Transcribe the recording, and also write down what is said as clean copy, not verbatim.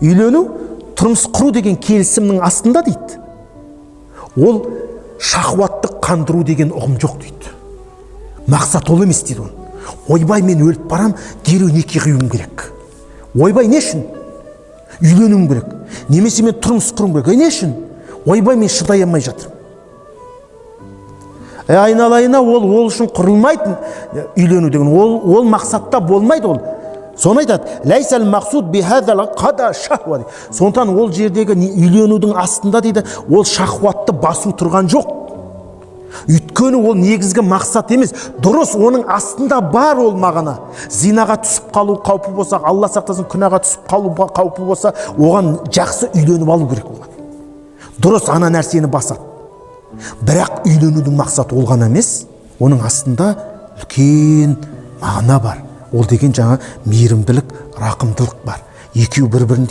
Үйлену тұрмыс құру деген келісімнің астында дейді. Ол шахуатты қандыру деген ұғым жоқ дейді. Мақсат ол емес дейді оны. Ойбай, мен өліп барам, дереу неке қиюым керек. Ойбай, не үшін? Үйленуім керек. Немесе мен тұрмыс құруым керек. Не үшін? Ойбай, мен шыдай алмай жатырмын. Айналайына ол үшін құрылмайтын үйлену деген. Ол мақсатта болмайды ол. Соны айтады, ләйсәл мақсуд бихадал қада шахуа. Сондықтан ол жердегі үйленудің астында дейді, ол шахуатты басу тұрған жоқ. Өйткені ол негізгі мақсат емес. Дұрыс, оның астында бар ол мағына. Зинаға түсіп қалу қаупі болса, Алла сақтасын, күнәға түсіп қалу қаупі болса, оған жақсы үйленіп алу керек болады. Дұрыс, ана нәрсені басады. Бірақ үйленудің мақсаты ол ғана емес, оның астында үлкен мағына бар. Ол деген жаңа мейірімділік, рақымдылық бар. Екеу бір-бірін